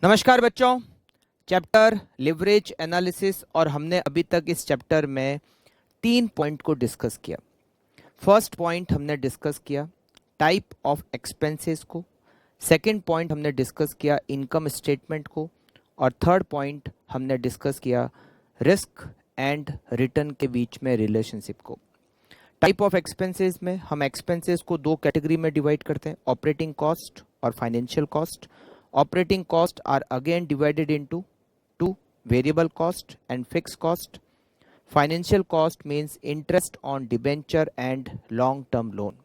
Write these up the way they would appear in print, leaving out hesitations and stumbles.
नमस्कार बच्चों। Chapter leverage analysis और हमने अभी तक इस चैप्टर में 3 पॉइंट को डिस्कस किया। फर्स्ट पॉइंट हमने डिस्कस किया टाइप ऑफ एक्सपेंसेस को, सेकंड पॉइंट हमने डिस्कस किया इनकम स्टेटमेंट को, और थर्ड पॉइंट हमने डिस्कस किया रिस्क एंड रिटर्न के बीच में रिलेशनशिप को। टाइप ऑफ एक्सपेंसेस में हम एक्सपेंसेस को दो कैटेगरी में डिवाइड करते हैं, ऑपरेटिंग कॉस्ट और financial cost. Operating costs are again divided into two, variable cost and fixed cost. Financial cost means interest on debenture and long term loan.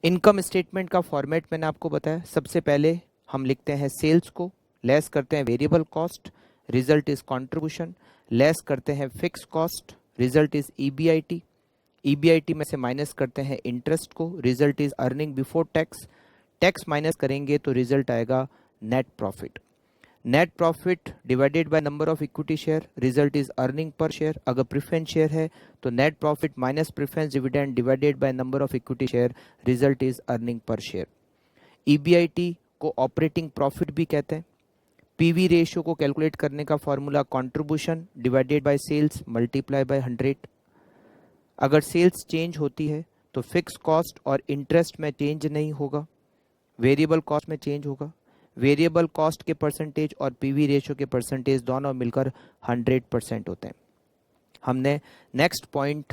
Income statement का format मैंने आपको बताया। सबसे पहले हम लिखते हैं सेल्स को, लेस करते हैं variable cost, result is contribution, less करते हैं fix cost, result is EBIT, EBIT में से माइनस करते हैं इंटरेस्ट को, result is earning before tax, tax minus करेंगे तो रिजल्ट आएगा net profit, net profit divided by number of equity share, result is earning per share. अगर preference share है तो net profit minus preference dividend divided by number of equity share, result is earning per share. EBIT को operating profit भी कहते हैं। PV ratio को calculate करने का formula contribution divided by sales multiply by 100। अगर सेल्स चेंज होती है तो फिक्स कॉस्ट और इंटरेस्ट में चेंज नहीं होगा, वेरिएबल कॉस्ट में चेंज होगा। वेरिएबल कॉस्ट के परसेंटेज और पीवी रेशियो के परसेंटेज दोनों मिलकर 100% होते हैं। हमने नेक्स्ट पॉइंट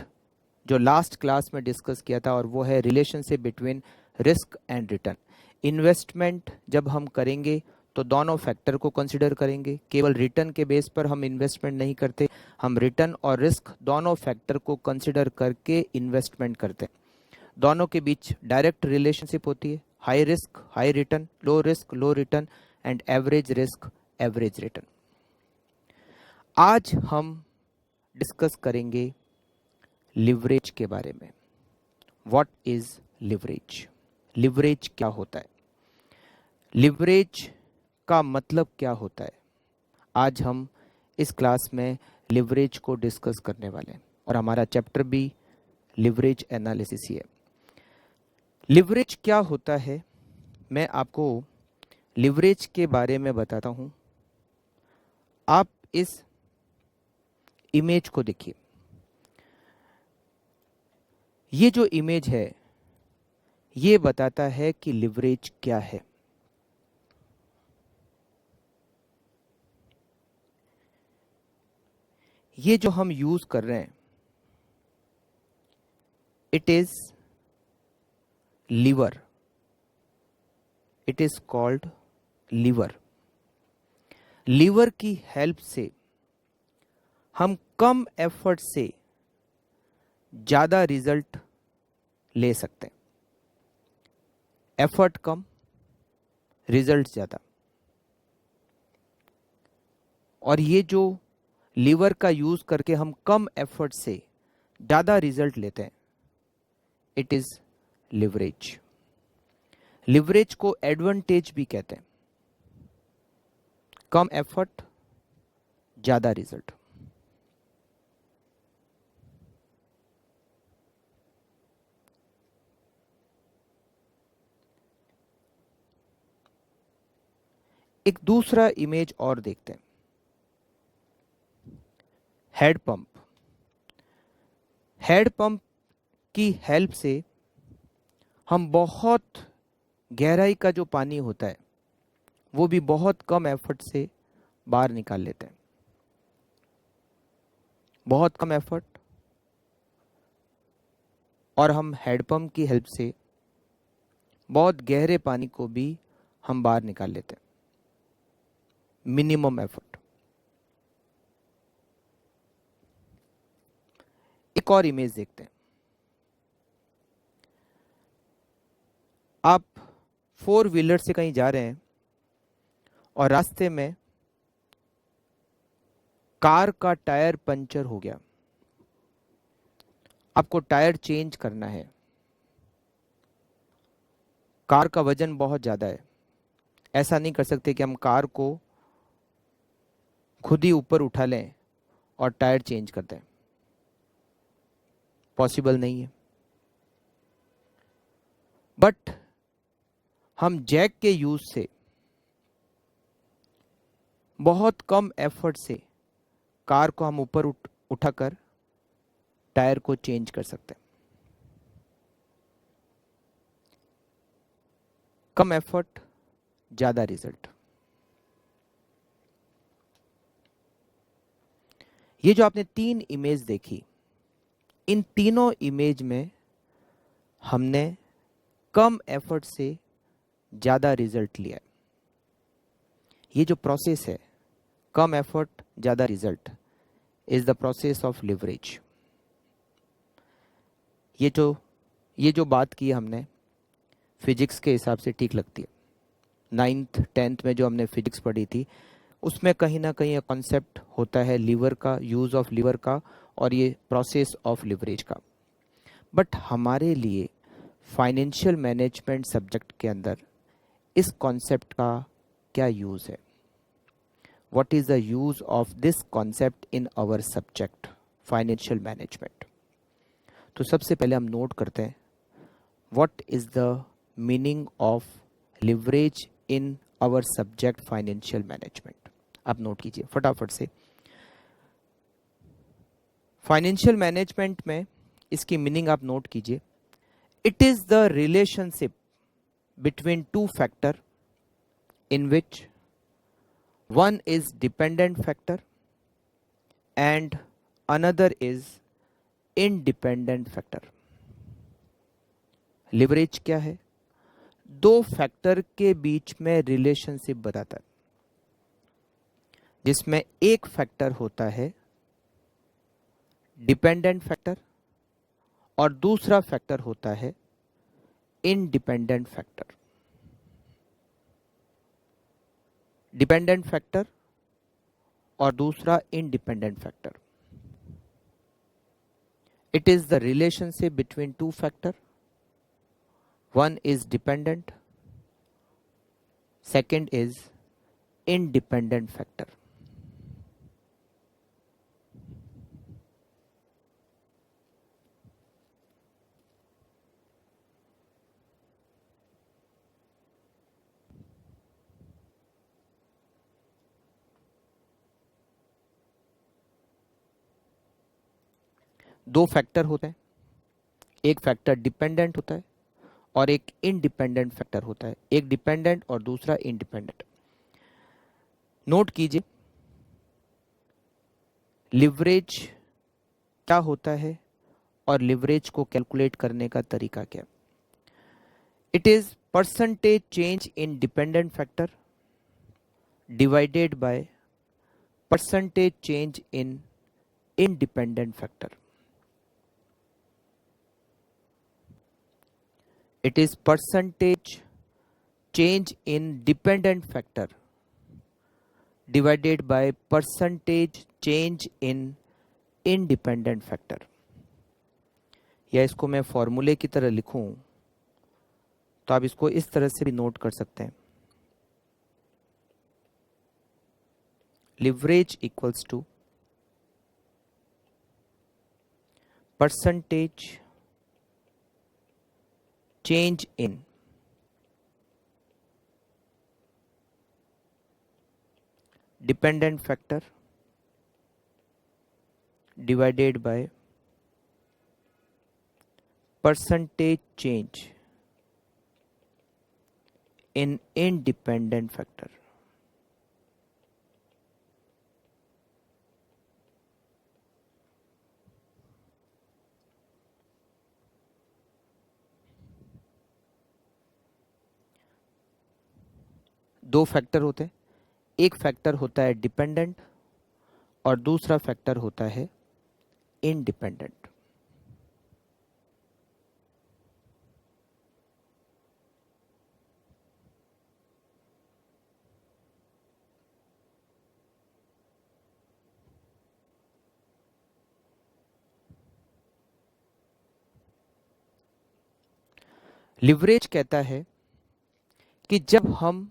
जो लास्ट क्लास में डिस्कस किया था और वो है relationship between risk and return. Investment जब हम करेंगे तो दोनों फैक्टर को कंसिडर करेंगे, केवल रिटर्न के बेस पर हम इन्वेस्टमेंट नहीं करते, हम रिटर्न और रिस्क दोनों फैक्टर को कंसिडर करके इन्वेस्टमेंट करते हैं। दोनों के बीच डायरेक्ट रिलेशनशिप होती है, high risk high return, low risk low return and average risk average return. आज हम डिस्कस करेंगे लिवरेज के बारे में। What is leverage? लिवरेज क्या होता है? लिवरेज का मतलब क्या होता है? आज हम इस क्लास में लिवरेज को डिस्कस करने वाले हैं और हमारा चैप्टर भी लिवरेज एनालिसिस ही है। लिवरेज क्या होता है, मैं आपको लिवरेज के बारे में बताता हूं। आप इस इमेज को देखिए। ये जो इमेज है ये बताता है कि लिवरेज क्या है। ये जो हम यूज कर रहे हैं it is lever, it is called lever. Lever की हेल्प से हम कम एफर्ट से ज्यादा रिजल्ट ले सकते हैं। एफर्ट कम, रिजल्ट ज्यादा। और ये जो लीवर का यूज करके हम कम एफर्ट से ज्यादा रिजल्ट लेते हैं इट इज लिवरेज। लिवरेज को एडवांटेज भी कहते हैं। कम एफर्ट ज्यादा रिजल्ट। एक दूसरा इमेज और देखते हैं। Head pump. हेड पंप की हेल्प से हम बहुत गहराई का जो पानी होता है वो भी बहुत कम एफर्ट से बाहर निकाल लेते हैं। बहुत कम एफर्ट, और हम हेडपंप की हेल्प से बहुत गहरे पानी को भी हम बाहर निकाल लेते हैं। Minimum effort. एक और इमेज देखते हैं। आप 4 व्हीलर से कहीं जा रहे हैं और रास्ते में कार का टायर पंचर हो गया। आपको टायर चेंज करना है। कार का वजन बहुत ज्यादा है, ऐसा नहीं कर सकते कि हम कार को खुद ही ऊपर उठा लें और टायर चेंज कर दें। पॉसिबल नहीं है। बट हम जैक के यूज से बहुत कम एफर्ट से कार को हम ऊपर उठाकर टायर को चेंज कर सकते हैं। कम एफर्ट, ज्यादा रिजल्ट। ये जो आपने 3 इमेज देखी, इन तीनों इमेज में हमने कम एफर्ट से ज्यादा रिजल्ट लिया है। ये जो प्रोसेस है, कम एफर्ट ज्यादा result, is the process of leverage. ये जो बात की हमने फिजिक्स के हिसाब से ठीक लगती है। 9th 10th में जो हमने फिजिक्स पढ़ी थी, उसमें कहीं ना कहीं एक कॉन्सेप्ट होता है लीवर का, यूज ऑफ लीवर का, और ये प्रोसेस ऑफ लिवरेज का। बट हमारे लिए फाइनेंशियल मैनेजमेंट सब्जेक्ट के अंदर इस कॉन्सेप्ट का क्या यूज है? What is the use of this concept in our subject financial management? तो सबसे पहले हम नोट करते हैं what is the meaning of leverage in our subject financial management. आप नोट कीजिए फटाफट से। फाइनेंशियल मैनेजमेंट में इसकी मीनिंग आप नोट कीजिए। It is the relationship between two factor in which one is dependent factor and another is independent factor। Leverage क्या है? दो फैक्टर के बीच में रिलेशनशिप बताता है, जिसमें एक फैक्टर होता है डिपेंडेंट फैक्टर और दूसरा फैक्टर होता है इंडिपेंडेंट फैक्टर। डिपेंडेंट फैक्टर और दूसरा independent factor. It is the relationship between two factor, one is dependent, second is independent factor. दो फैक्टर होते हैं, एक फैक्टर डिपेंडेंट होता है और एक इंडिपेंडेंट फैक्टर होता है। एक डिपेंडेंट और दूसरा इंडिपेंडेंट। नोट कीजिए लिवरेज क्या होता है और लिवरेज को कैलकुलेट करने का तरीका क्या। It is percentage change in dependent factor divided by percentage change in independent factor. It is percentage change in dependent factor divided by percentage change in independent factor। या इसको मैं फॉर्मूले की तरह लिखूं तो आप इसको इस तरह से भी नोट कर सकते हैं। Leverage equals to percentage change in dependent factor divided by percentage change in independent factor। दो फैक्टर होते हैं, एक फैक्टर होता है डिपेंडेंट और दूसरा फैक्टर होता है इंडिपेंडेंट। लिवरेज कहता है कि जब हम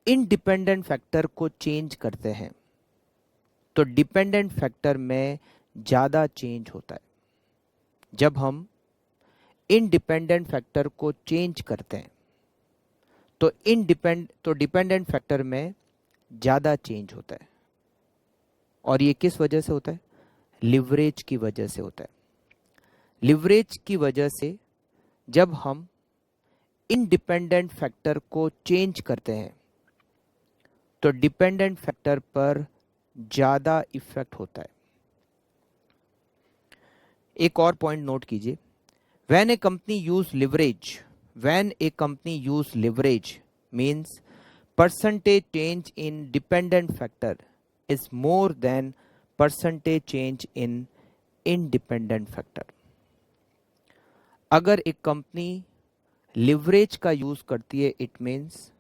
इंडिपेंडेंट फैक्टर को चेंज करते हैं तो डिपेंडेंट फैक्टर में ज्यादा चेंज होता है। जब हम इंडिपेंडेंट फैक्टर को चेंज करते हैं तो डिपेंडेंट फैक्टर में ज़्यादा चेंज होता है। और ये किस वजह से होता है? लिवरेज की वजह से होता है। लिवरेज की वजह से जब हम इंडिपेंडेंट फैक्टर को चेंज करते हैं तो डिपेंडेंट फैक्टर पर ज़्यादा इफेक्ट होता है। एक और पॉइंट नोट कीजिए, when a company use leverage means percentage change in dependent factor is more than percentage change in independent factor। अगर एक कंपनी लिवरेज का यूज करती है, इट मीन्स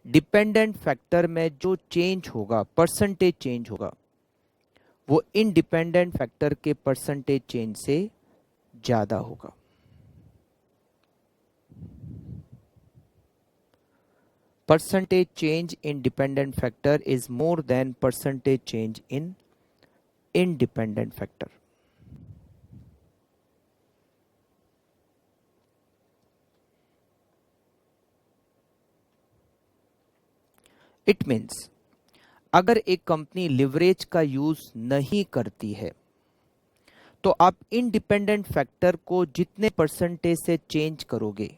डिपेंडेंट फैक्टर में जो चेंज होगा, परसेंटेज चेंज होगा, वो इंडिपेंडेंट फैक्टर के परसेंटेज चेंज से ज्यादा होगा। Percentage change in dependent factor is more than percentage change in independent factor। It means अगर एक कंपनी लिवरेज का यूज नहीं करती है तो आप इंडिपेंडेंट फैक्टर को जितने परसेंटेज से चेंज करोगे,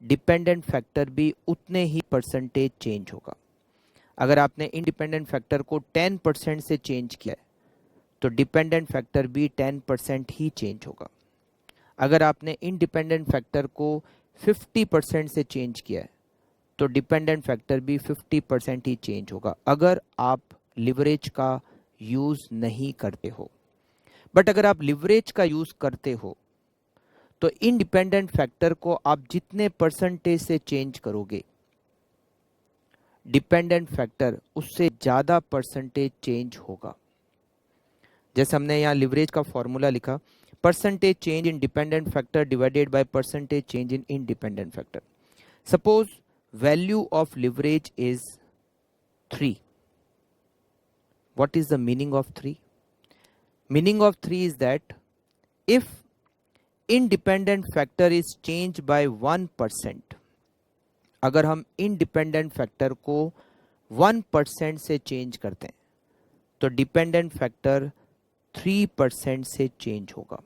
डिपेंडेंट फैक्टर भी उतने ही परसेंटेज चेंज होगा। अगर आपने इंडिपेंडेंट फैक्टर को 10% से चेंज किया है तो डिपेंडेंट फैक्टर भी 10% ही चेंज होगा। अगर आपने इंडिपेंडेंट फैक्टर को 50% से चेंज किया है तो डिपेंडेंट फैक्टर भी 50% ही चेंज होगा, अगर आप लिवरेज का यूज नहीं करते हो। बट अगर आप लिवरेज का यूज करते हो तो इंडिपेंडेंट फैक्टर को आप जितने परसेंटेज से चेंज करोगे, डिपेंडेंट फैक्टर उससे ज्यादा परसेंटेज चेंज होगा। जैसे हमने यहां लिवरेज का फॉर्मूला लिखा, percentage change in dependent factor divided by percentage change in independent factor. Suppose value of leverage is 3. What is the meaning of 3? Meaning of 3 is that if independent factor is changed by 1%, अगर हम independent factor को 1% से change करते हैं तो dependent factor 3% से change होगा।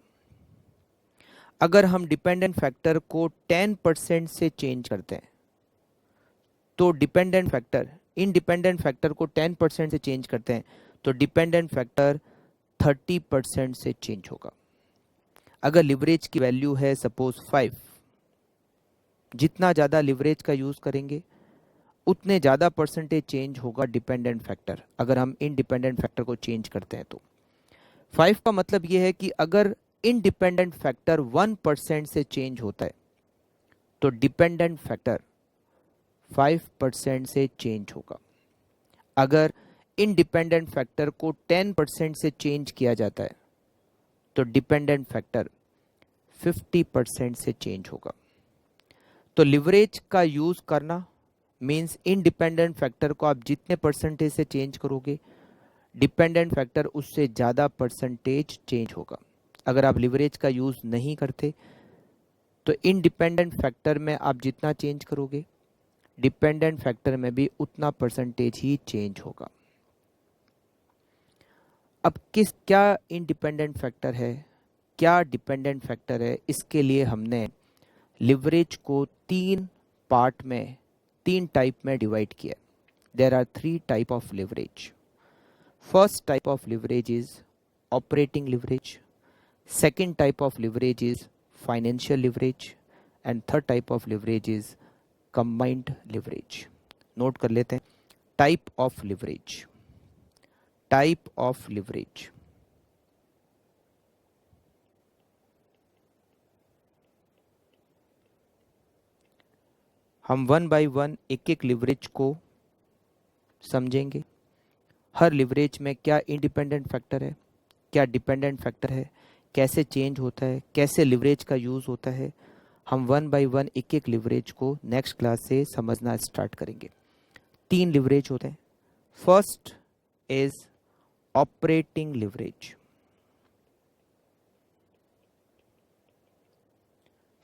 अगर हम dependent factor को 10% से change करते हैं तो डिपेंडेंट फैक्टर, इंडिपेंडेंट फैक्टर को 10% से चेंज करते हैं तो डिपेंडेंट फैक्टर 30% से चेंज होगा। अगर लिवरेज की वैल्यू है सपोज 5, जितना ज्यादा लिवरेज का यूज करेंगे उतने ज्यादा परसेंटेज चेंज होगा डिपेंडेंट फैक्टर, अगर हम इंडिपेंडेंट फैक्टर को चेंज करते हैं तो 5 का मतलब यह है कि अगर इंडिपेंडेंट फैक्टर 1% से चेंज होता है तो डिपेंडेंट फैक्टर 5% से चेंज होगा। अगर इंडिपेंडेंट फैक्टर को 10% से चेंज किया जाता है तो डिपेंडेंट फैक्टर 50% से चेंज होगा। तो लिवरेज का यूज करना मींस इंडिपेंडेंट फैक्टर को आप जितने परसेंटेज से चेंज करोगे, डिपेंडेंट फैक्टर उससे ज्यादा परसेंटेज चेंज होगा। अगर आप लिवरेज का यूज नहीं करते तो इंडिपेंडेंट फैक्टर में आप जितना चेंज करोगे, डिपेंडेंट फैक्टर में भी उतना परसेंटेज ही चेंज होगा। अब क्या इंडिपेंडेंट फैक्टर है, क्या डिपेंडेंट फैक्टर है, इसके लिए हमने लिवरेज को 3 पार्ट में, 3 टाइप में डिवाइड किया। There are 3 type of leverage. First type of leverage is operating leverage, second type of leverage is financial leverage and third type of leverage is combined leverage. Note कर लेते हैं। Type of leverage, type of leverage. हम 1 bye 1 एक एक leverage को समझेंगे। हर leverage में क्या इंडिपेंडेंट फैक्टर है, क्या डिपेंडेंट फैक्टर है, कैसे चेंज होता है, कैसे लिवरेज का यूज होता है, हम 1 बाय 1 एक एक लिवरेज को नेक्स्ट क्लास से समझना स्टार्ट करेंगे। 3 लिवरेज होते हैं। First is operating leverage.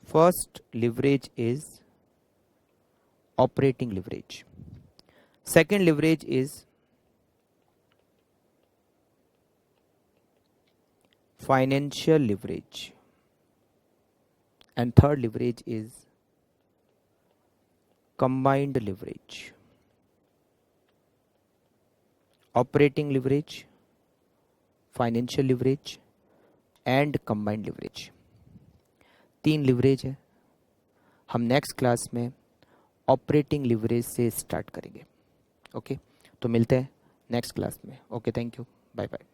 First leverage is operating leverage. Second leverage is financial leverage, and third leverage is combined leverage. Operating leverage, financial leverage and combined leverage, 3 leverage है. हम next class में operating leverage से start करेंगे. Okay, तो मिलते हैं next class में. Okay, thank you, bye bye.